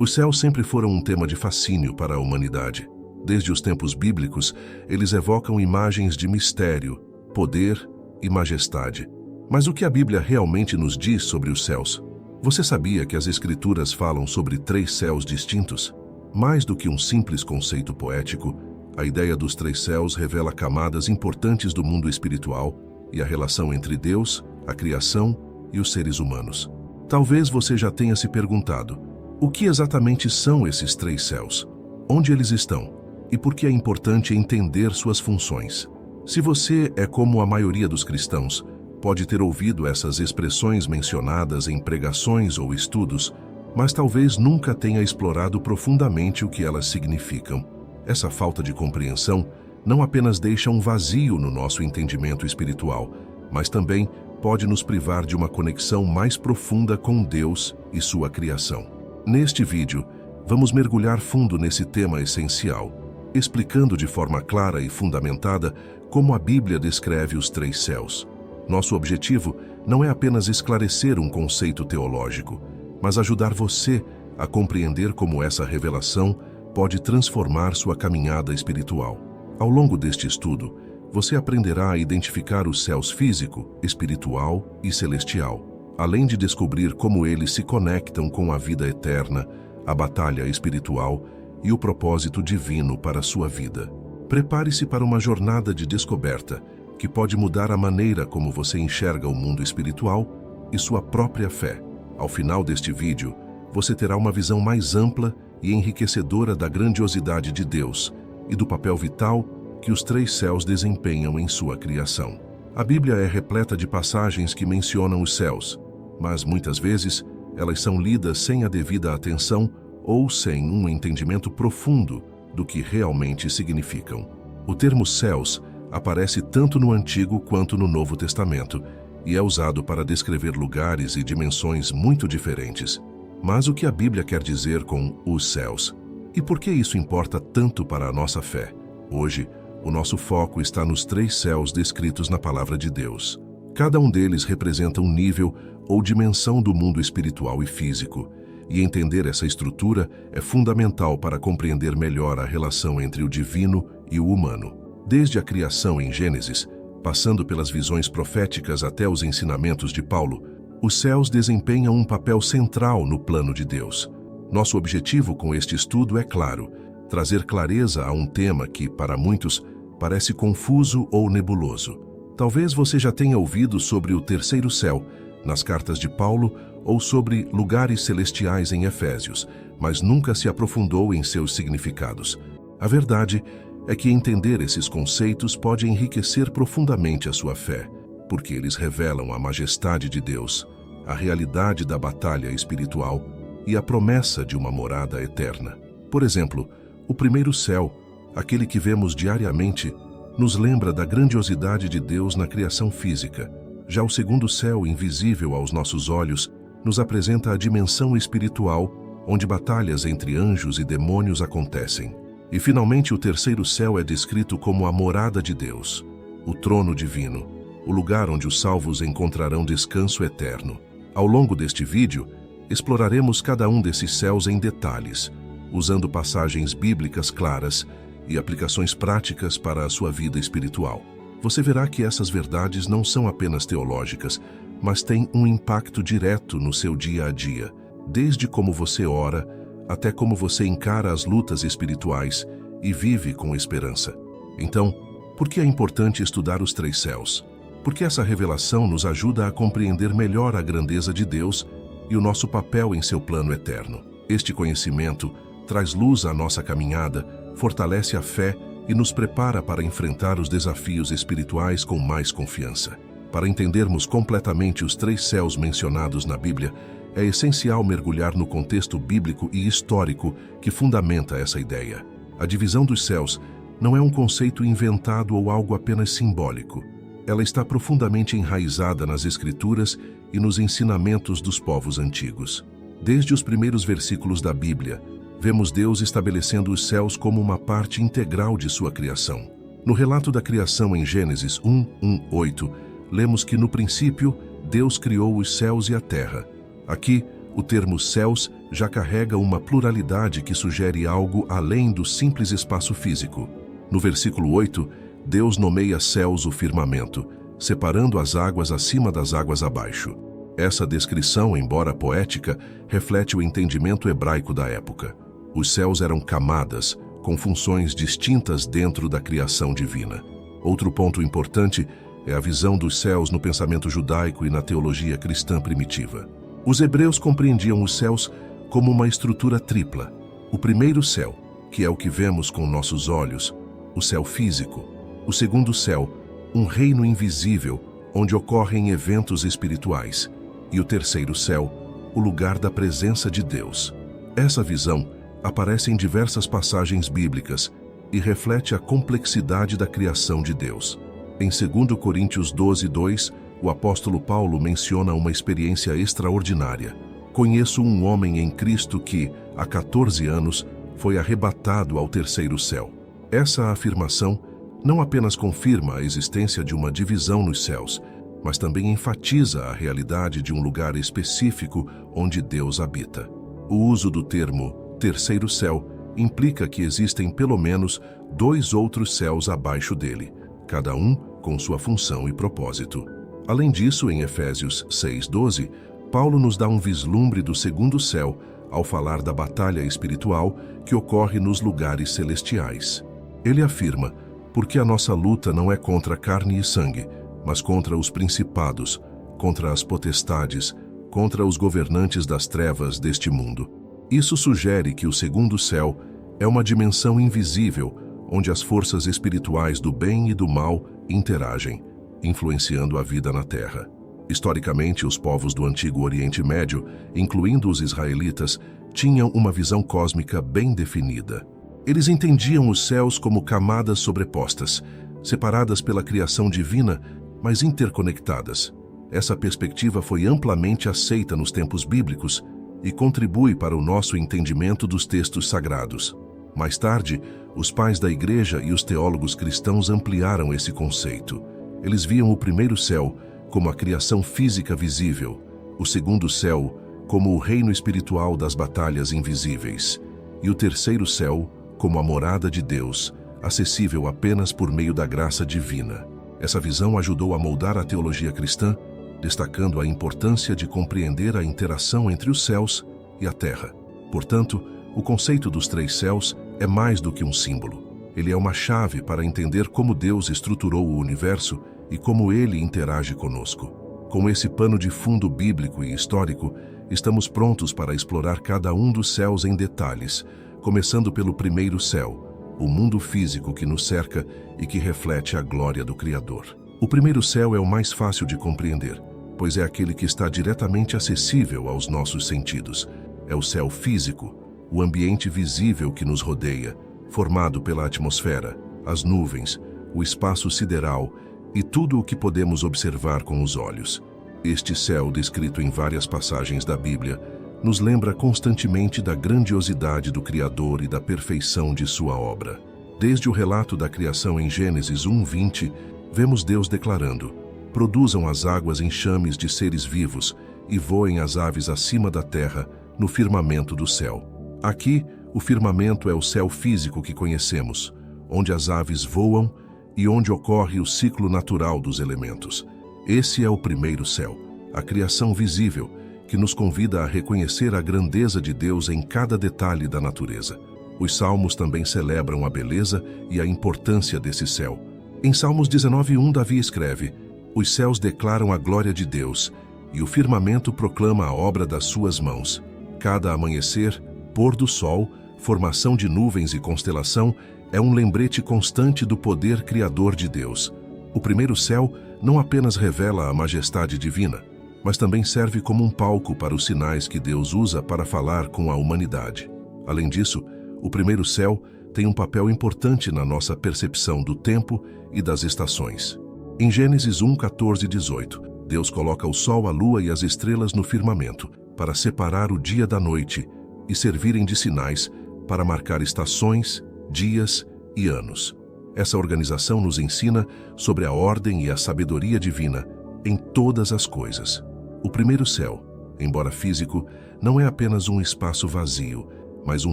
Os céus sempre foram um tema de fascínio para a humanidade. Desde os tempos bíblicos, eles evocam imagens de mistério, poder e majestade. Mas o que a Bíblia realmente nos diz sobre os céus? Você sabia que as Escrituras falam sobre 3 céus distintos? Mais do que um simples conceito poético, a ideia dos 3 céus revela camadas importantes do mundo espiritual e a relação entre Deus, a criação e os seres humanos. Talvez você já tenha se perguntado: o que exatamente são esses 3 céus? Onde eles estão? E por que é importante entender suas funções? Se você é como a maioria dos cristãos, pode ter ouvido essas expressões mencionadas em pregações ou estudos, mas talvez nunca tenha explorado profundamente o que elas significam. Essa falta de compreensão não apenas deixa um vazio no nosso entendimento espiritual, mas também pode nos privar de uma conexão mais profunda com Deus e sua criação. Neste vídeo, vamos mergulhar fundo nesse tema essencial, explicando de forma clara e fundamentada como a Bíblia descreve os 3 céus. Nosso objetivo não é apenas esclarecer um conceito teológico, mas ajudar você a compreender como essa revelação pode transformar sua caminhada espiritual. Ao longo deste estudo, você aprenderá a identificar os céus físico, espiritual e celestial, além de descobrir como eles se conectam com a vida eterna, a batalha espiritual e o propósito divino para a sua vida. Prepare-se para uma jornada de descoberta que pode mudar a maneira como você enxerga o mundo espiritual e sua própria fé. Ao final deste vídeo, você terá uma visão mais ampla e enriquecedora da grandiosidade de Deus e do papel vital que os 3 céus desempenham em sua criação. A Bíblia é repleta de passagens que mencionam os céus, mas muitas vezes elas são lidas sem a devida atenção ou sem um entendimento profundo do que realmente significam. O termo céus aparece tanto no Antigo quanto no Novo Testamento e é usado para descrever lugares e dimensões muito diferentes. Mas o que a Bíblia quer dizer com os céus? E por que isso importa tanto para a nossa fé? Hoje, o nosso foco está nos 3 céus descritos na Palavra de Deus. Cada um deles representa um nível ou dimensão do mundo espiritual e físico, e entender essa estrutura é fundamental para compreender melhor a relação entre o divino e o humano. Desde a criação em Gênesis, passando pelas visões proféticas até os ensinamentos de Paulo, os céus desempenham um papel central no plano de Deus. Nosso objetivo com este estudo é claro: trazer clareza a um tema que, para muitos, parece confuso ou nebuloso. Talvez você já tenha ouvido sobre o 3º céu nas cartas de Paulo ou sobre lugares celestiais em Efésios, mas nunca se aprofundou em seus significados. A verdade é que entender esses conceitos pode enriquecer profundamente a sua fé, porque eles revelam a majestade de Deus, a realidade da batalha espiritual e a promessa de uma morada eterna. Por exemplo, o 1º céu, aquele que vemos diariamente, nos lembra da grandiosidade de Deus na criação física. Já o 2º céu, invisível aos nossos olhos, nos apresenta a dimensão espiritual, onde batalhas entre anjos e demônios acontecem. E finalmente o 3º céu é descrito como a morada de Deus, o trono divino, o lugar onde os salvos encontrarão descanso eterno. Ao longo deste vídeo, exploraremos cada um desses céus em detalhes, usando passagens bíblicas claras e aplicações práticas para a sua vida espiritual. Você verá que essas verdades não são apenas teológicas, mas têm um impacto direto no seu dia a dia, desde como você ora até como você encara as lutas espirituais e vive com esperança. Então, por que é importante estudar os 3 céus? Porque essa revelação nos ajuda a compreender melhor a grandeza de Deus e o nosso papel em seu plano eterno. Este conhecimento traz luz à nossa caminhada, fortalece a fé e nos prepara para enfrentar os desafios espirituais com mais confiança. Para entendermos completamente os 3 céus mencionados na Bíblia, é essencial mergulhar no contexto bíblico e histórico que fundamenta essa ideia. A divisão dos céus não é um conceito inventado ou algo apenas simbólico. Ela está profundamente enraizada nas Escrituras e nos ensinamentos dos povos antigos. Desde os primeiros versículos da Bíblia, vemos Deus estabelecendo os céus como uma parte integral de sua criação. No relato da criação em Gênesis 1:8, lemos que no princípio Deus criou os céus e a terra. Aqui, o termo céus já carrega uma pluralidade que sugere algo além do simples espaço físico. No versículo 8, Deus nomeia céus o firmamento, separando as águas acima das águas abaixo. Essa descrição, embora poética, reflete o entendimento hebraico da época. Os céus eram camadas, com funções distintas dentro da criação divina. Outro ponto importante é a visão dos céus no pensamento judaico e na teologia cristã primitiva. Os hebreus compreendiam os céus como uma estrutura tripla. O primeiro céu, que é o que vemos com nossos olhos, o céu físico. O segundo céu, um reino invisível, onde ocorrem eventos espirituais. E o terceiro céu, o lugar da presença de Deus. Essa visão aparece em diversas passagens bíblicas e reflete a complexidade da criação de Deus. Em 2 Coríntios 12:2, o apóstolo Paulo menciona uma experiência extraordinária. Conheço um homem em Cristo que, há 14 anos, foi arrebatado ao terceiro céu. Essa afirmação não apenas confirma a existência de uma divisão nos céus, mas também enfatiza a realidade de um lugar específico onde Deus habita. O uso do termo terceiro céu implica que existem pelo menos 2 outros céus abaixo dele, cada um com sua função e propósito. Além disso, em Efésios 6:12, Paulo nos dá um vislumbre do segundo céu ao falar da batalha espiritual que ocorre nos lugares celestiais. Ele afirma: porque a nossa luta não é contra carne e sangue, mas contra os principados, contra as potestades, contra os governantes das trevas deste mundo. Isso sugere que o segundo céu é uma dimensão invisível, onde as forças espirituais do bem e do mal interagem, influenciando a vida na Terra. Historicamente, os povos do Antigo Oriente Médio, incluindo os israelitas, tinham uma visão cósmica bem definida. Eles entendiam os céus como camadas sobrepostas, separadas pela criação divina, mas interconectadas. Essa perspectiva foi amplamente aceita nos tempos bíblicos e contribui para o nosso entendimento dos textos sagrados. Mais tarde, os pais da Igreja e os teólogos cristãos ampliaram esse conceito. Eles viam o primeiro céu como a criação física visível, o segundo céu como o reino espiritual das batalhas invisíveis, e o terceiro céu como a morada de Deus, acessível apenas por meio da graça divina. Essa visão ajudou a moldar a teologia cristã, destacando a importância de compreender a interação entre os céus e a terra. Portanto, o conceito dos 3 céus é mais do que um símbolo. Ele é uma chave para entender como Deus estruturou o universo e como ele interage conosco. Com esse pano de fundo bíblico e histórico, estamos prontos para explorar cada um dos céus em detalhes, começando pelo primeiro céu, o mundo físico que nos cerca e que reflete a glória do Criador. O primeiro céu é o mais fácil de compreender, pois é aquele que está diretamente acessível aos nossos sentidos. É o céu físico, o ambiente visível que nos rodeia, formado pela atmosfera, as nuvens, o espaço sideral e tudo o que podemos observar com os olhos. Este céu, descrito em várias passagens da Bíblia, nos lembra constantemente da grandiosidade do Criador e da perfeição de sua obra. Desde o relato da criação em Gênesis 1:20, vemos Deus declarando: produzam as águas enxames de seres vivos e voem as aves acima da terra, no firmamento do céu. Aqui, o firmamento é o céu físico que conhecemos, onde as aves voam e onde ocorre o ciclo natural dos elementos. Esse é o primeiro céu, a criação visível, que nos convida a reconhecer a grandeza de Deus em cada detalhe da natureza. Os salmos também celebram a beleza e a importância desse céu. Em Salmos 19:1, Davi escreve: os céus declaram a glória de Deus, e o firmamento proclama a obra das suas mãos. Cada amanhecer, pôr do sol, formação de nuvens e constelação é um lembrete constante do poder criador de Deus. O primeiro céu não apenas revela a majestade divina, mas também serve como um palco para os sinais que Deus usa para falar com a humanidade. Além disso, o primeiro céu tem um papel importante na nossa percepção do tempo e das estações. Em Gênesis 1:14-18, Deus coloca o sol, a lua e as estrelas no firmamento para separar o dia da noite e servirem de sinais para marcar estações, dias e anos. Essa organização nos ensina sobre a ordem e a sabedoria divina em todas as coisas. O primeiro céu, embora físico, não é apenas um espaço vazio, mas um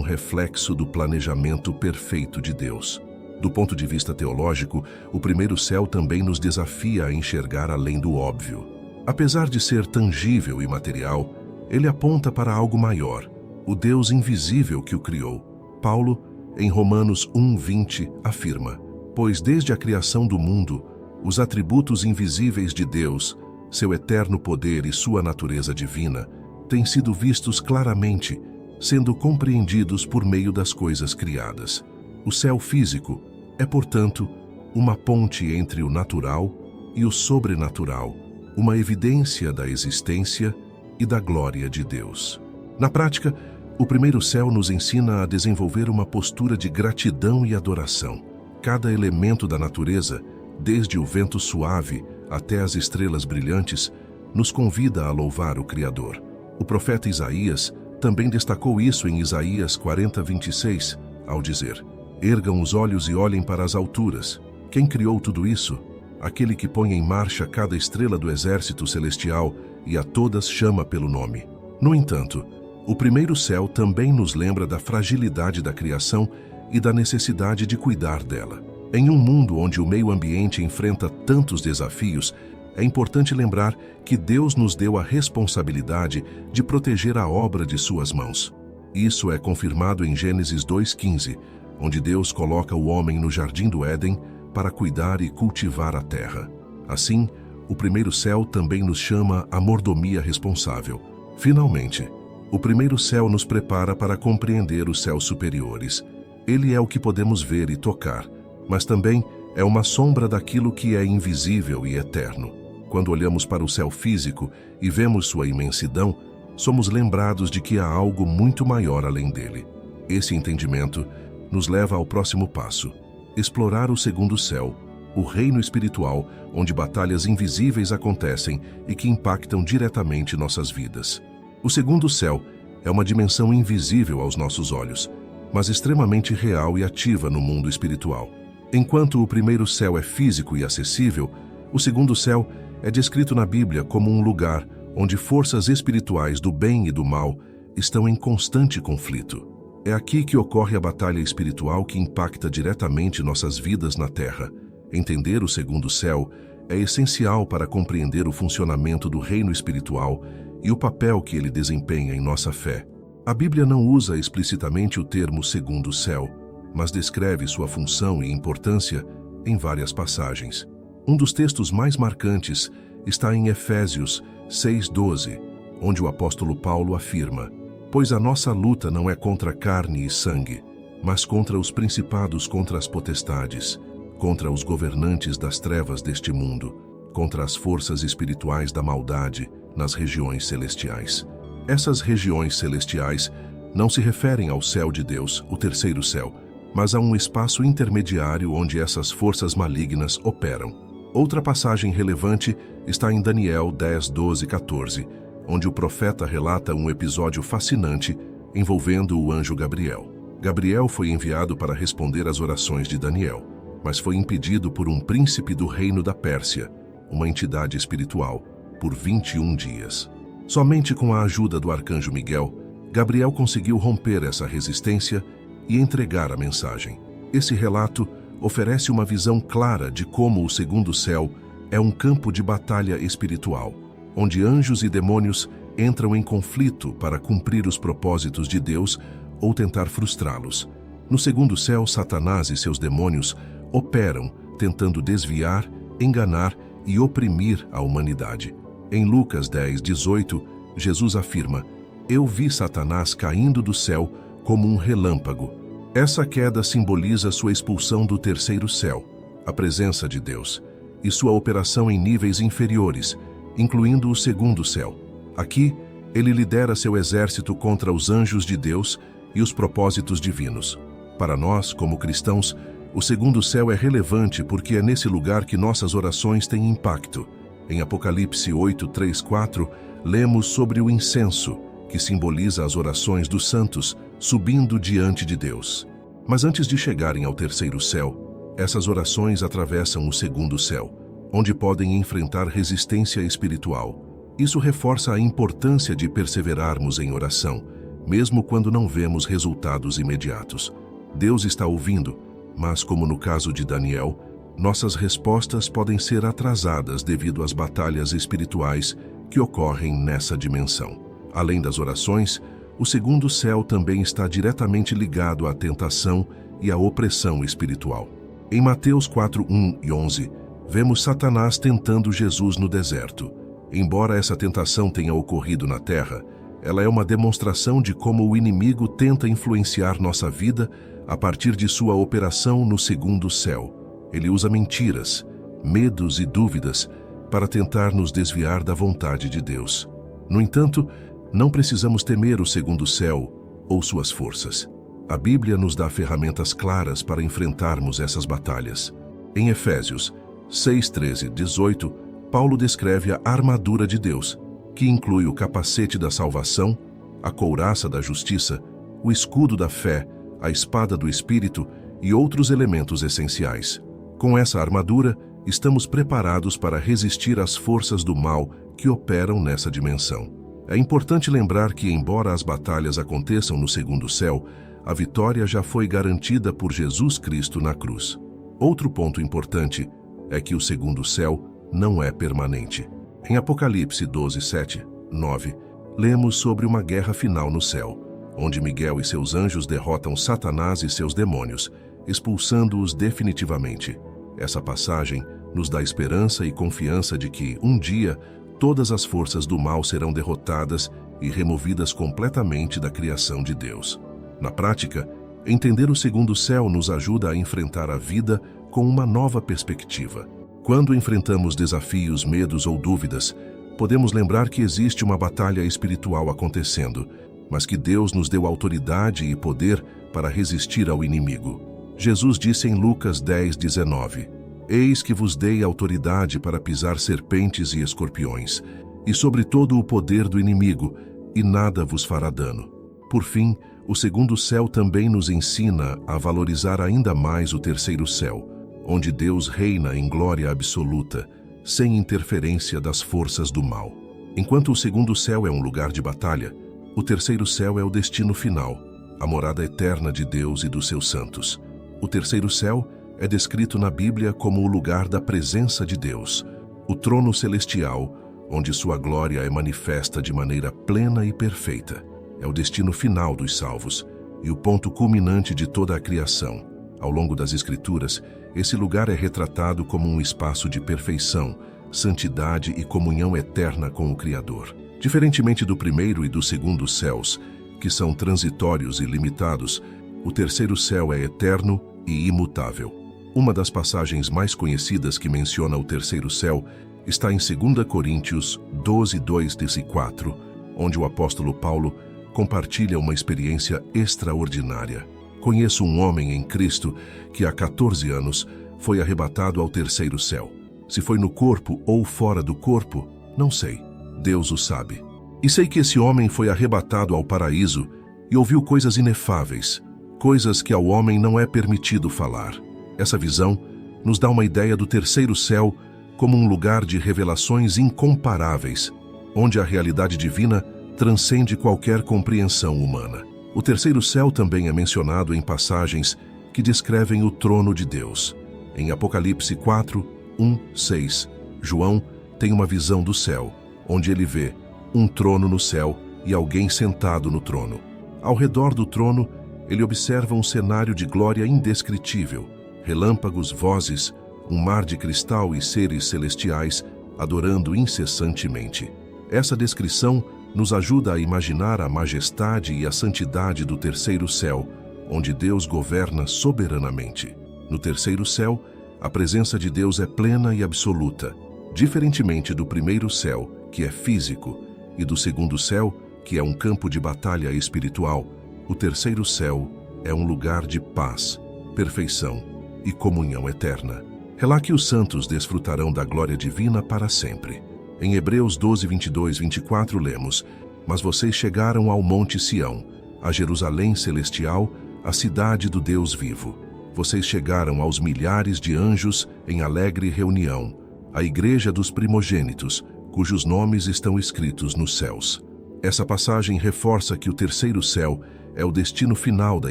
reflexo do planejamento perfeito de Deus. Do ponto de vista teológico, o primeiro céu também nos desafia a enxergar além do óbvio. Apesar de ser tangível e material, ele aponta para algo maior, o Deus invisível que o criou. Paulo, em Romanos 1:20, afirma: pois desde a criação do mundo, os atributos invisíveis de Deus, seu eterno poder e sua natureza divina, têm sido vistos claramente, sendo compreendidos por meio das coisas criadas. O céu físico é, portanto, uma ponte entre o natural e o sobrenatural, uma evidência da existência e da glória de Deus. Na prática, o primeiro céu nos ensina a desenvolver uma postura de gratidão e adoração. Cada elemento da natureza, desde o vento suave até as estrelas brilhantes, nos convida a louvar o Criador. O profeta Isaías também destacou isso em Isaías 40:26, ao dizer: ergam os olhos e olhem para as alturas. Quem criou tudo isso? Aquele que põe em marcha cada estrela do exército celestial e a todas chama pelo nome. No entanto, o primeiro céu também nos lembra da fragilidade da criação e da necessidade de cuidar dela. Em um mundo onde o meio ambiente enfrenta tantos desafios, é importante lembrar que Deus nos deu a responsabilidade de proteger a obra de suas mãos. Isso é confirmado em Gênesis 2:15, onde Deus coloca o homem no jardim do Éden para cuidar e cultivar a terra. Assim, o primeiro céu também nos chama à mordomia responsável. Finalmente, o primeiro céu nos prepara para compreender os céus superiores. Ele é o que podemos ver e tocar, mas também é uma sombra daquilo que é invisível e eterno. Quando olhamos para o céu físico e vemos sua imensidão, somos lembrados de que há algo muito maior além dele. Esse entendimento nos leva ao próximo passo: explorar o segundo céu, o reino espiritual, onde batalhas invisíveis acontecem e que impactam diretamente nossas vidas. O segundo céu é uma dimensão invisível aos nossos olhos, mas extremamente real e ativa no mundo espiritual. Enquanto o primeiro céu é físico e acessível, o segundo céu é descrito na Bíblia como um lugar onde forças espirituais do bem e do mal estão em constante conflito. É aqui que ocorre a batalha espiritual que impacta diretamente nossas vidas na Terra. Entender o segundo céu é essencial para compreender o funcionamento do reino espiritual e o papel que ele desempenha em nossa fé. A Bíblia não usa explicitamente o termo segundo céu, mas descreve sua função e importância em várias passagens. Um dos textos mais marcantes está em Efésios 6:12, onde o apóstolo Paulo afirma: pois a nossa luta não é contra carne e sangue, mas contra os principados, contra as potestades, contra os governantes das trevas deste mundo, contra as forças espirituais da maldade nas regiões celestiais. Essas regiões celestiais não se referem ao céu de Deus, o terceiro céu, mas a um espaço intermediário onde essas forças malignas operam. Outra passagem relevante está em Daniel 10:12-14, onde o profeta relata um episódio fascinante envolvendo o anjo Gabriel. Gabriel foi enviado para responder às orações de Daniel, mas foi impedido por um príncipe do reino da Pérsia, uma entidade espiritual, por 21 dias. Somente com a ajuda do arcanjo Miguel, Gabriel conseguiu romper essa resistência e entregar a mensagem. Esse relato oferece uma visão clara de como o segundo céu é um campo de batalha espiritual, onde anjos e demônios entram em conflito para cumprir os propósitos de Deus ou tentar frustrá-los. No segundo céu, Satanás e seus demônios operam, tentando desviar, enganar e oprimir a humanidade. Em Lucas 10:18, Jesus afirma: eu vi Satanás caindo do céu como um relâmpago. Essa queda simboliza sua expulsão do terceiro céu, a presença de Deus, e sua operação em níveis inferiores, incluindo o segundo céu. Aqui, ele lidera seu exército contra os anjos de Deus e os propósitos divinos. Para nós, como cristãos, o segundo céu é relevante porque é nesse lugar que nossas orações têm impacto. Em Apocalipse 8:3-4, lemos sobre o incenso, que simboliza as orações dos santos, subindo diante de Deus. Mas antes de chegarem ao terceiro céu, essas orações atravessam o segundo céu, onde podem enfrentar resistência espiritual. Isso reforça a importância de perseverarmos em oração, mesmo quando não vemos resultados imediatos. Deus está ouvindo, mas, como no caso de Daniel, nossas respostas podem ser atrasadas devido às batalhas espirituais que ocorrem nessa dimensão. Além das orações, o segundo céu também está diretamente ligado à tentação e à opressão espiritual. Em Mateus 4, 1 e 11, vemos Satanás tentando Jesus no deserto. Embora essa tentação tenha ocorrido na terra, ela é uma demonstração de como o inimigo tenta influenciar nossa vida a partir de sua operação no segundo céu. Ele usa mentiras, medos e dúvidas para tentar nos desviar da vontade de Deus. No entanto, não precisamos temer o segundo céu ou suas forças. A Bíblia nos dá ferramentas claras para enfrentarmos essas batalhas. Em Efésios 6, 13 e 18, Paulo descreve a armadura de Deus, que inclui o capacete da salvação, a couraça da justiça, o escudo da fé, a espada do Espírito e outros elementos essenciais. Com essa armadura, estamos preparados para resistir às forças do mal que operam nessa dimensão. É importante lembrar que, embora as batalhas aconteçam no segundo céu, a vitória já foi garantida por Jesus Cristo na cruz. Outro ponto importante é que o segundo céu não é permanente. Em Apocalipse 12, 7, 9, lemos sobre uma guerra final no céu, onde Miguel e seus anjos derrotam Satanás e seus demônios, expulsando-os definitivamente. Essa passagem nos dá esperança e confiança de que, um dia, todas as forças do mal serão derrotadas e removidas completamente da criação de Deus. Na prática, entender o segundo céu nos ajuda a enfrentar a vida com uma nova perspectiva. Quando enfrentamos desafios, medos ou dúvidas, podemos lembrar que existe uma batalha espiritual acontecendo, mas que Deus nos deu autoridade e poder para resistir ao inimigo. Jesus disse em Lucas 10, 19, Eis que vos dei autoridade para pisar serpentes e escorpiões, e sobre todo o poder do inimigo, e nada vos fará dano. Por fim, o segundo céu também nos ensina a valorizar ainda mais o terceiro céu, onde Deus reina em glória absoluta, sem interferência das forças do mal. Enquanto o segundo céu é um lugar de batalha, o terceiro céu é o destino final, a morada eterna de Deus e dos seus santos. O terceiro céu é descrito na Bíblia como o lugar da presença de Deus, o trono celestial, onde sua glória é manifesta de maneira plena e perfeita. É o destino final dos salvos e o ponto culminante de toda a criação. Ao longo das Escrituras, esse lugar é retratado como um espaço de perfeição, santidade e comunhão eterna com o Criador. Diferentemente do primeiro e do segundo céus, que são transitórios e limitados, o terceiro céu é eterno e imutável. Uma das passagens mais conhecidas que menciona o terceiro céu está em 2 Coríntios 12, 2 e 4, onde o apóstolo Paulo compartilha uma experiência extraordinária. Conheço um homem em Cristo que há 14 anos foi arrebatado ao terceiro céu. Se foi no corpo ou fora do corpo, não sei. Deus o sabe. E sei que esse homem foi arrebatado ao paraíso e ouviu coisas inefáveis, coisas que ao homem não é permitido falar. Essa visão nos dá uma ideia do terceiro céu como um lugar de revelações incomparáveis, onde a realidade divina transcende qualquer compreensão humana. O terceiro céu também é mencionado em passagens que descrevem o trono de Deus. Em Apocalipse 4, 1, 6, João tem uma visão do céu, onde ele vê um trono no céu e alguém sentado no trono. Ao redor do trono, ele observa um cenário de glória indescritível, relâmpagos, vozes, um mar de cristal e seres celestiais adorando incessantemente. Essa descrição nos ajuda a imaginar a majestade e a santidade do terceiro céu, onde Deus governa soberanamente. No terceiro céu, a presença de Deus é plena e absoluta, diferentemente do primeiro céu, que é físico, e do segundo céu, que é um campo de batalha espiritual. O terceiro céu é um lugar de paz, perfeição e comunhão eterna. É lá que os santos desfrutarão da glória divina para sempre. Em Hebreus 12, 22, 24 lemos: Mas vocês chegaram ao Monte Sião, a Jerusalém celestial, a cidade do Deus vivo. Vocês chegaram aos milhares de anjos em alegre reunião, a igreja dos primogênitos, cujos nomes estão escritos nos céus. Essa passagem reforça que o terceiro céu é o destino final da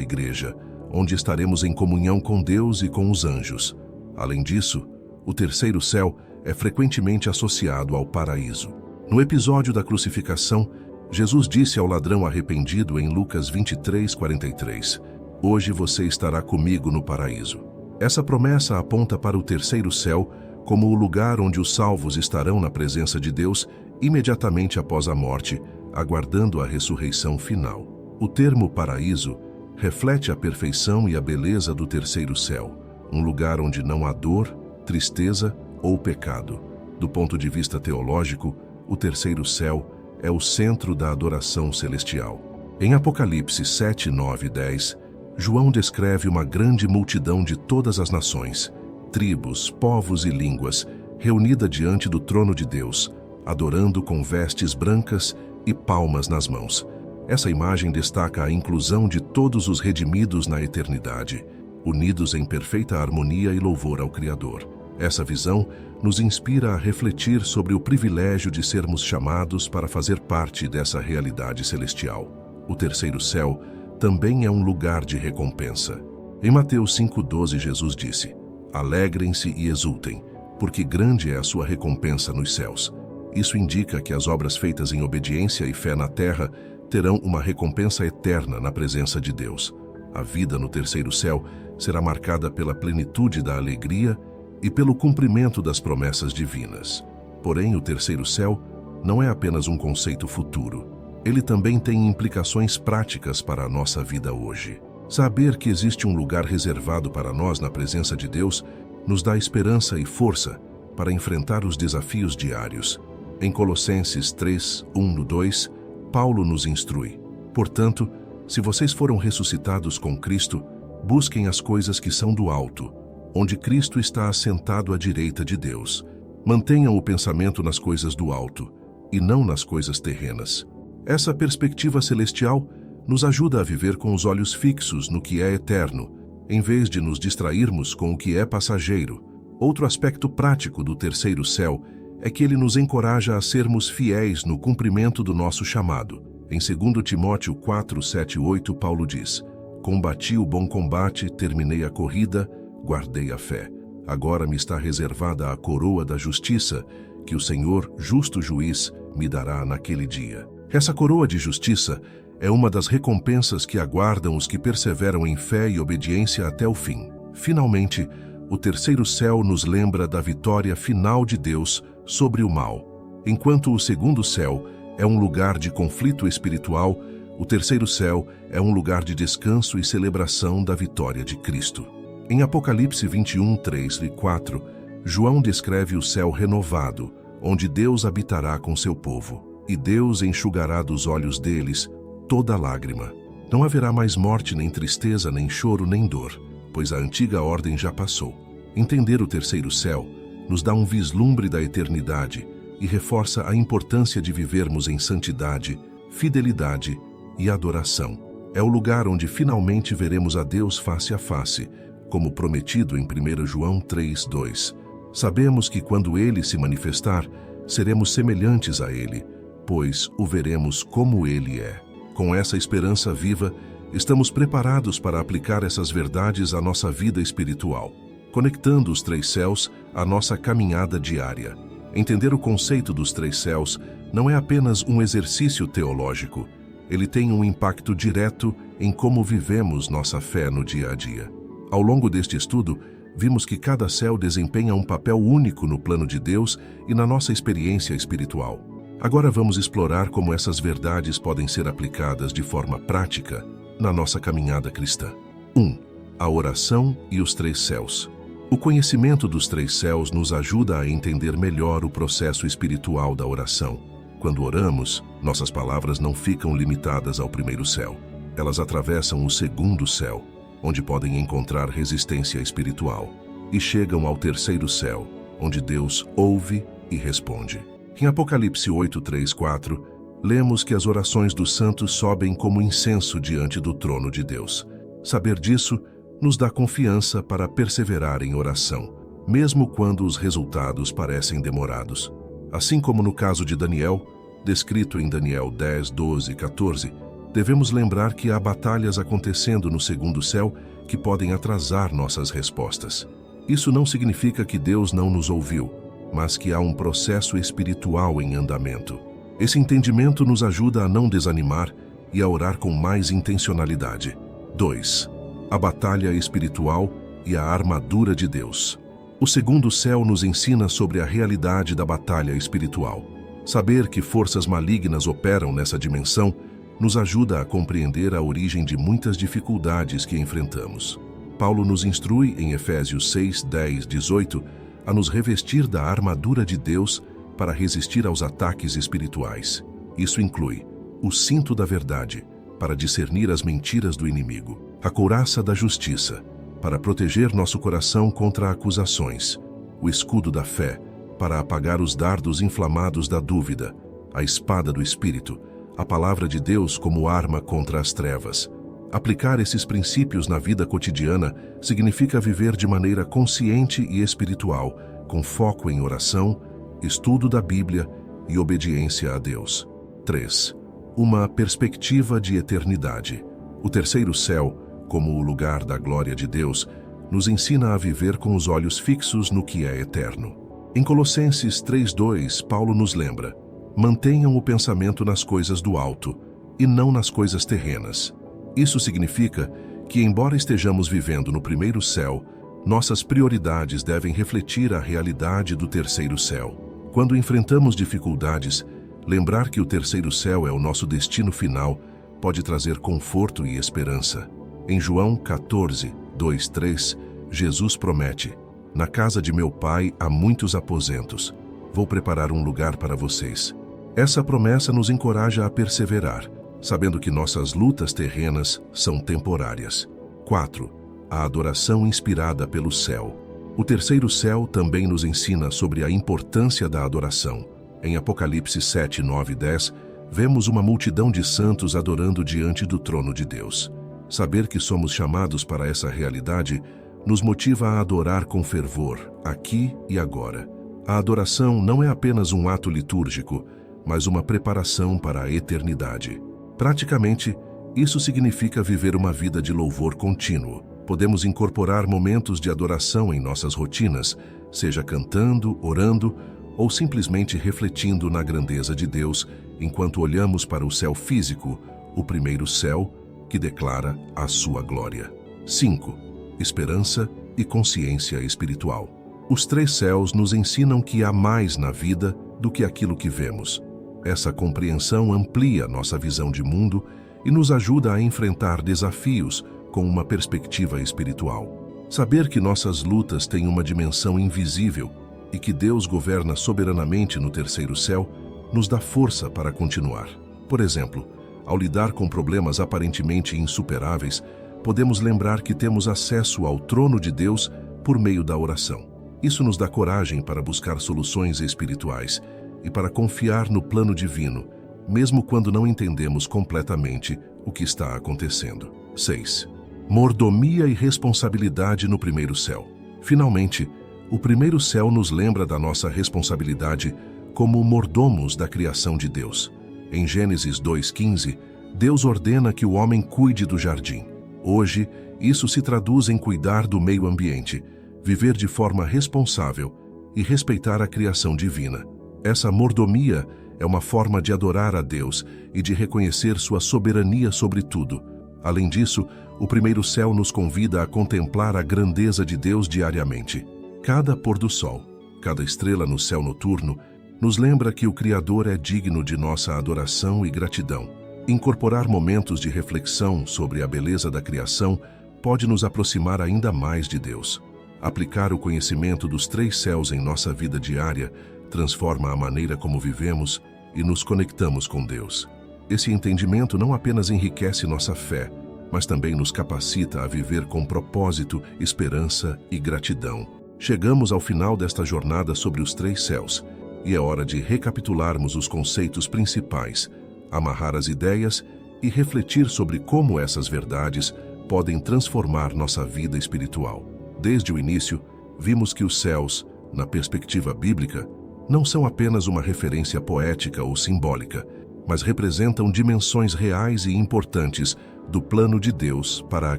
igreja, onde estaremos em comunhão com Deus e com os anjos. Além disso, o terceiro céu é frequentemente associado ao paraíso. No episódio da crucificação, Jesus disse ao ladrão arrependido em Lucas 23:43, "Hoje você estará comigo no paraíso." Essa promessa aponta para o terceiro céu como o lugar onde os salvos estarão na presença de Deus imediatamente após a morte, aguardando a ressurreição final. O termo paraíso reflete a perfeição e a beleza do terceiro céu, um lugar onde não há dor, tristeza ou pecado. Do ponto de vista teológico, o terceiro céu é o centro da adoração celestial. Em Apocalipse 7, 9 e 10, João descreve uma grande multidão de todas as nações, tribos, povos e línguas, reunida diante do trono de Deus, adorando com vestes brancas e palmas nas mãos. Essa imagem destaca a inclusão de todos os redimidos na eternidade, unidos em perfeita harmonia e louvor ao Criador. Essa visão nos inspira a refletir sobre o privilégio de sermos chamados para fazer parte dessa realidade celestial. O terceiro céu também é um lugar de recompensa. Em Mateus 5,12, Jesus disse, "Alegrem-se e exultem, porque grande é a sua recompensa nos céus." Isso indica que as obras feitas em obediência e fé na terra terão uma recompensa eterna na presença de Deus. A vida no terceiro céu será marcada pela plenitude da alegria e pelo cumprimento das promessas divinas. Porém, o terceiro céu não é apenas um conceito futuro. Ele também tem implicações práticas para a nossa vida hoje. Saber que existe um lugar reservado para nós na presença de Deus nos dá esperança e força para enfrentar os desafios diários. Em Colossenses 3, 1-2, Paulo nos instrui: "Portanto, se vocês foram ressuscitados com Cristo, busquem as coisas que são do alto, onde Cristo está assentado à direita de Deus. Mantenham o pensamento nas coisas do alto, e não nas coisas terrenas." Essa perspectiva celestial nos ajuda a viver com os olhos fixos no que é eterno, em vez de nos distrairmos com o que é passageiro. Outro aspecto prático do terceiro céu é que ele nos encoraja a sermos fiéis no cumprimento do nosso chamado. Em 2 Timóteo 4, 7 e 8, Paulo diz, "Combati o bom combate, terminei a corrida, guardei a fé. Agora me está reservada a coroa da justiça, que o Senhor, justo juiz, me dará naquele dia." Essa coroa de justiça é uma das recompensas que aguardam os que perseveram em fé e obediência até o fim. Finalmente, o terceiro céu nos lembra da vitória final de Deus sobre o mal. Enquanto o segundo céu é um lugar de conflito espiritual, o terceiro céu é um lugar de descanso e celebração da vitória de Cristo. Em Apocalipse 21, 3 e 4, João descreve o céu renovado, onde Deus habitará com seu povo. "E Deus enxugará dos olhos deles toda lágrima. Não haverá mais morte, nem tristeza, nem choro, nem dor, pois a antiga ordem já passou." Entender o terceiro céu nos dá um vislumbre da eternidade e reforça a importância de vivermos em santidade, fidelidade e adoração. É o lugar onde finalmente veremos a Deus face a face, como prometido em 1 João 3, 2. Sabemos que quando Ele se manifestar, seremos semelhantes a Ele, pois o veremos como Ele é. Com essa esperança viva, estamos preparados para aplicar essas verdades à nossa vida espiritual, conectando os três céus à nossa caminhada diária. Entender o conceito dos três céus não é apenas um exercício teológico, ele tem um impacto direto em como vivemos nossa fé no dia a dia. Ao longo deste estudo, vimos que cada céu desempenha um papel único no plano de Deus e na nossa experiência espiritual. Agora vamos explorar como essas verdades podem ser aplicadas de forma prática na nossa caminhada cristã. 1. A oração e os três céus. O conhecimento dos três céus nos ajuda a entender melhor o processo espiritual da oração. Quando oramos, nossas palavras não ficam limitadas ao primeiro céu. Elas atravessam o segundo céu, onde podem encontrar resistência espiritual, e chegam ao terceiro céu, onde Deus ouve e responde. Em Apocalipse 8, 3, 4, lemos que as orações dos santos sobem como incenso diante do trono de Deus. Saber disso nos dá confiança para perseverar em oração, mesmo quando os resultados parecem demorados. Assim como no caso de Daniel, descrito em Daniel 10, 12 e 14, devemos lembrar que há batalhas acontecendo no segundo céu que podem atrasar nossas respostas. Isso não significa que Deus não nos ouviu, mas que há um processo espiritual em andamento. Esse entendimento nos ajuda a não desanimar e a orar com mais intencionalidade. 2. A batalha espiritual e a armadura de Deus. O segundo céu nos ensina sobre a realidade da batalha espiritual. Saber que forças malignas operam nessa dimensão nos ajuda a compreender a origem de muitas dificuldades que enfrentamos. Paulo nos instrui em Efésios 6, 10, 18 a nos revestir da armadura de Deus para resistir aos ataques espirituais. Isso inclui o cinto da verdade, para discernir as mentiras do inimigo, a couraça da justiça, para proteger nosso coração contra acusações, o escudo da fé, para apagar os dardos inflamados da dúvida, a espada do Espírito, a palavra de Deus como arma contra as trevas. Aplicar esses princípios na vida cotidiana significa viver de maneira consciente e espiritual, com foco em oração, estudo da Bíblia e obediência a Deus. 3. Uma perspectiva de eternidade. O terceiro céu, como o lugar da glória de Deus, nos ensina a viver com os olhos fixos no que é eterno. Em Colossenses 3:2, Paulo nos lembra: mantenham o pensamento nas coisas do alto e não nas coisas terrenas. Isso significa que, embora estejamos vivendo no primeiro céu, nossas prioridades devem refletir a realidade do terceiro céu. Quando enfrentamos dificuldades, lembrar que o terceiro céu é o nosso destino final pode trazer conforto e esperança. Em João 14, 2, 3, Jesus promete: na casa de meu Pai há muitos aposentos. Vou preparar um lugar para vocês. Essa promessa nos encoraja a perseverar, sabendo que nossas lutas terrenas são temporárias. 4. A adoração inspirada pelo céu. O terceiro céu também nos ensina sobre a importância da adoração. Em Apocalipse 7, 9 e 10, vemos uma multidão de santos adorando diante do trono de Deus. Saber que somos chamados para essa realidade nos motiva a adorar com fervor, aqui e agora. A adoração não é apenas um ato litúrgico, mas uma preparação para a eternidade. Praticamente, isso significa viver uma vida de louvor contínuo. Podemos incorporar momentos de adoração em nossas rotinas, seja cantando, orando ou simplesmente refletindo na grandeza de Deus enquanto olhamos para o céu físico, o primeiro céu, que declara a sua glória. 5. Esperança e consciência espiritual. Os três céus nos ensinam que há mais na vida do que aquilo que vemos. Essa compreensão amplia nossa visão de mundo e nos ajuda a enfrentar desafios com uma perspectiva espiritual. Saber que nossas lutas têm uma dimensão invisível e que Deus governa soberanamente no terceiro céu nos dá força para continuar. Por exemplo, ao lidar com problemas aparentemente insuperáveis, podemos lembrar que temos acesso ao trono de Deus por meio da oração. Isso nos dá coragem para buscar soluções espirituais e para confiar no plano divino, mesmo quando não entendemos completamente o que está acontecendo. 6. Mordomia e responsabilidade no primeiro céu. Finalmente, o primeiro céu nos lembra da nossa responsabilidade como mordomos da criação de Deus. Em Gênesis 2:15, Deus ordena que o homem cuide do jardim. Hoje, isso se traduz em cuidar do meio ambiente, viver de forma responsável e respeitar a criação divina. Essa mordomia é uma forma de adorar a Deus e de reconhecer sua soberania sobre tudo. Além disso, o primeiro céu nos convida a contemplar a grandeza de Deus diariamente. Cada pôr do sol, cada estrela no céu noturno, nos lembra que o Criador é digno de nossa adoração e gratidão. Incorporar momentos de reflexão sobre a beleza da criação pode nos aproximar ainda mais de Deus. Aplicar o conhecimento dos três céus em nossa vida diária transforma a maneira como vivemos e nos conectamos com Deus. Esse entendimento não apenas enriquece nossa fé, mas também nos capacita a viver com propósito, esperança e gratidão. Chegamos ao final desta jornada sobre os três céus, e é hora de recapitularmos os conceitos principais, amarrar as ideias e refletir sobre como essas verdades podem transformar nossa vida espiritual. Desde o início, vimos que os céus, na perspectiva bíblica, não são apenas uma referência poética ou simbólica, mas representam dimensões reais e importantes do plano de Deus para a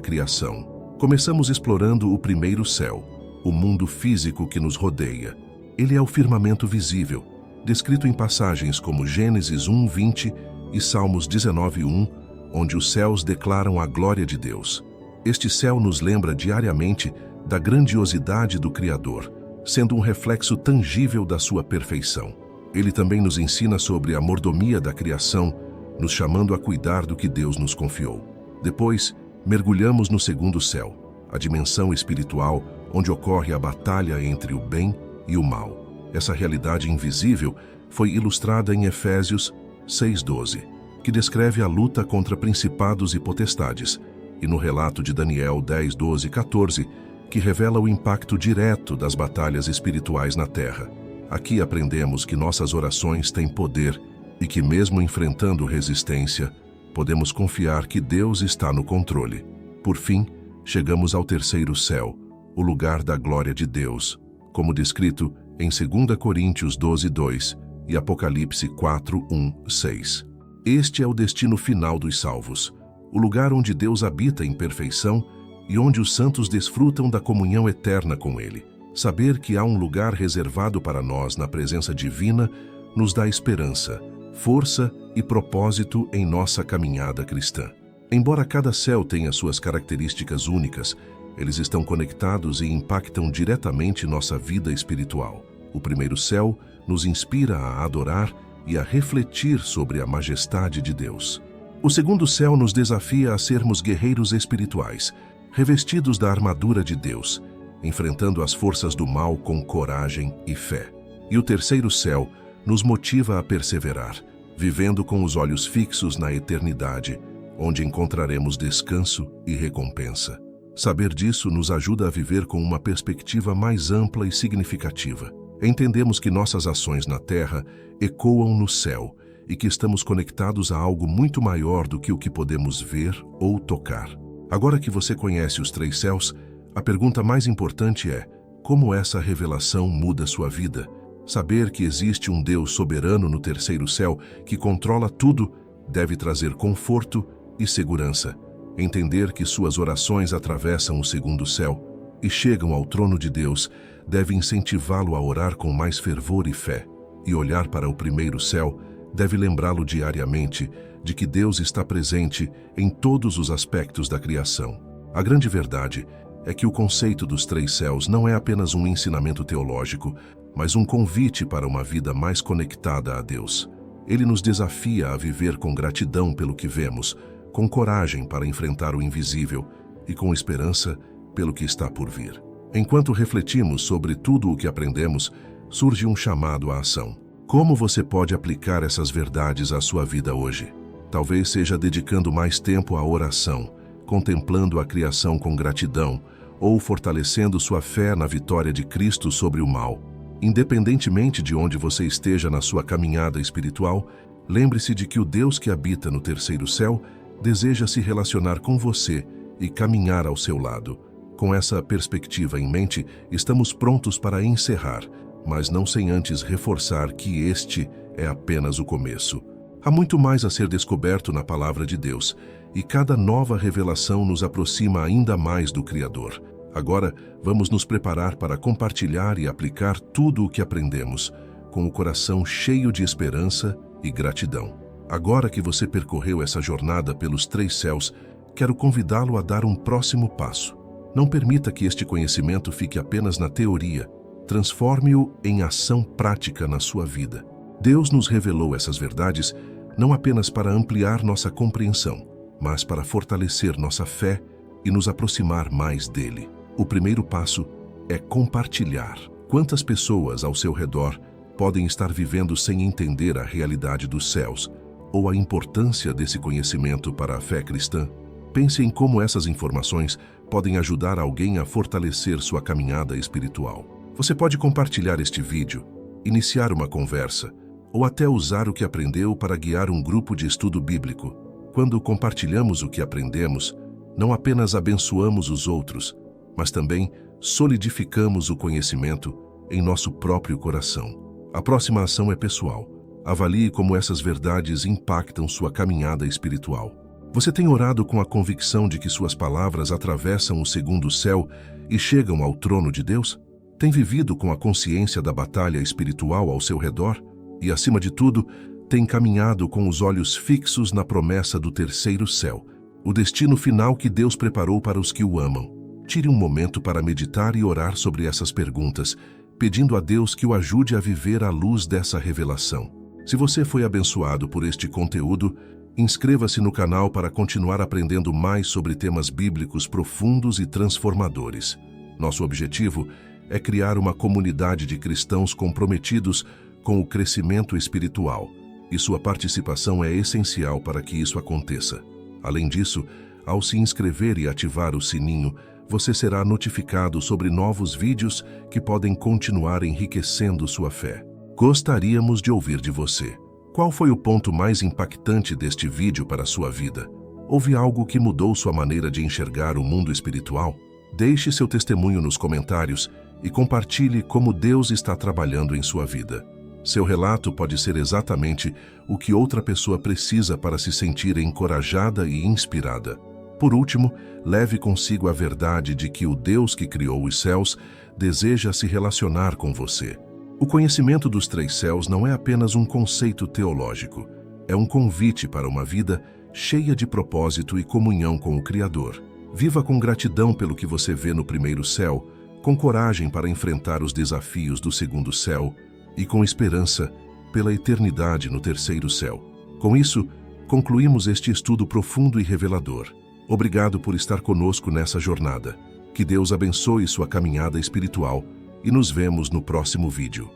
criação. Começamos explorando o primeiro céu, o mundo físico que nos rodeia. Ele é o firmamento visível, descrito em passagens como Gênesis 1:20 e Salmos 19:1, onde os céus declaram a glória de Deus. Este céu nos lembra diariamente da grandiosidade do Criador, sendo um reflexo tangível da sua perfeição. Ele também nos ensina sobre a mordomia da criação, nos chamando a cuidar do que Deus nos confiou. Depois, mergulhamos no segundo céu, a dimensão espiritual onde ocorre a batalha entre o bem e o mal. Essa realidade invisível foi ilustrada em Efésios 6:12, que descreve a luta contra principados e potestades, e no relato de Daniel 10:12-14, que revela o impacto direto das batalhas espirituais na Terra. Aqui aprendemos que nossas orações têm poder e que, mesmo enfrentando resistência, podemos confiar que Deus está no controle. Por fim, chegamos ao terceiro céu, o lugar da glória de Deus, como descrito em 2 Coríntios 12:2 e Apocalipse 4:1-6. Este é o destino final dos salvos, o lugar onde Deus habita em perfeição e onde os santos desfrutam da comunhão eterna com Ele. Saber que há um lugar reservado para nós na presença divina nos dá esperança, força e propósito em nossa caminhada cristã. Embora cada céu tenha suas características únicas, eles estão conectados e impactam diretamente nossa vida espiritual. O primeiro céu nos inspira a adorar e a refletir sobre a majestade de Deus. O segundo céu nos desafia a sermos guerreiros espirituais, revestidos da armadura de Deus, enfrentando as forças do mal com coragem e fé. E o terceiro céu nos motiva a perseverar, vivendo com os olhos fixos na eternidade, onde encontraremos descanso e recompensa. Saber disso nos ajuda a viver com uma perspectiva mais ampla e significativa. Entendemos que nossas ações na Terra ecoam no céu e que estamos conectados a algo muito maior do que o que podemos ver ou tocar. Agora que você conhece os três céus, a pergunta mais importante é: como essa revelação muda sua vida? Saber que existe um Deus soberano no terceiro céu que controla tudo deve trazer conforto e segurança. Entender que suas orações atravessam o segundo céu e chegam ao trono de Deus deve incentivá-lo a orar com mais fervor e fé. E olhar para o primeiro céu deve lembrá-lo diariamente de que Deus está presente em todos os aspectos da criação. A grande verdade é que o conceito dos três céus não é apenas um ensinamento teológico, mas um convite para uma vida mais conectada a Deus. Ele nos desafia a viver com gratidão pelo que vemos, com coragem para enfrentar o invisível e com esperança pelo que está por vir. Enquanto refletimos sobre tudo o que aprendemos, surge um chamado à ação. Como você pode aplicar essas verdades à sua vida hoje? Talvez seja dedicando mais tempo à oração, contemplando a criação com gratidão, ou fortalecendo sua fé na vitória de Cristo sobre o mal. Independentemente de onde você esteja na sua caminhada espiritual, lembre-se de que o Deus que habita no terceiro céu deseja se relacionar com você e caminhar ao seu lado. Com essa perspectiva em mente, estamos prontos para encerrar, mas não sem antes reforçar que este é apenas o começo. Há muito mais a ser descoberto na Palavra de Deus, e cada nova revelação nos aproxima ainda mais do Criador. Agora, vamos nos preparar para compartilhar e aplicar tudo o que aprendemos, com o coração cheio de esperança e gratidão. Agora que você percorreu essa jornada pelos três céus, quero convidá-lo a dar um próximo passo. Não permita que este conhecimento fique apenas na teoria. Transforme-o em ação prática na sua vida. Deus nos revelou essas verdades não apenas para ampliar nossa compreensão, mas para fortalecer nossa fé e nos aproximar mais dele. O primeiro passo é compartilhar. Quantas pessoas ao seu redor podem estar vivendo sem entender a realidade dos céus ou a importância desse conhecimento para a fé cristã? Pense em como essas informações podem ajudar alguém a fortalecer sua caminhada espiritual. Você pode compartilhar este vídeo, iniciar uma conversa, ou até usar o que aprendeu para guiar um grupo de estudo bíblico. Quando compartilhamos o que aprendemos, não apenas abençoamos os outros, mas também solidificamos o conhecimento em nosso próprio coração. A próxima ação é pessoal. Avalie como essas verdades impactam sua caminhada espiritual. Você tem orado com a convicção de que suas palavras atravessam o segundo céu e chegam ao trono de Deus? Tem vivido com a consciência da batalha espiritual ao seu redor? E, acima de tudo, tem caminhado com os olhos fixos na promessa do terceiro céu, o destino final que Deus preparou para os que o amam? Tire um momento para meditar e orar sobre essas perguntas, pedindo a Deus que o ajude a viver à luz dessa revelação. Se você foi abençoado por este conteúdo, inscreva-se no canal para continuar aprendendo mais sobre temas bíblicos profundos e transformadores. Nosso objetivo é criar uma comunidade de cristãos comprometidos com o crescimento espiritual, e sua participação é essencial para que isso aconteça. Além disso, ao se inscrever e ativar o sininho, você será notificado sobre novos vídeos que podem continuar enriquecendo sua fé. Gostaríamos de ouvir de você. Qual foi o ponto mais impactante deste vídeo para a sua vida? Houve algo que mudou sua maneira de enxergar o mundo espiritual? Deixe seu testemunho nos comentários e compartilhe como Deus está trabalhando em sua vida. Seu relato pode ser exatamente o que outra pessoa precisa para se sentir encorajada e inspirada. Por último, leve consigo a verdade de que o Deus que criou os céus deseja se relacionar com você. O conhecimento dos três céus não é apenas um conceito teológico, é um convite para uma vida cheia de propósito e comunhão com o Criador. Viva com gratidão pelo que você vê no primeiro céu, com coragem para enfrentar os desafios do segundo céu e com esperança pela eternidade no terceiro céu. Com isso, concluímos este estudo profundo e revelador. Obrigado por estar conosco nessa jornada. Que Deus abençoe sua caminhada espiritual e nos vemos no próximo vídeo.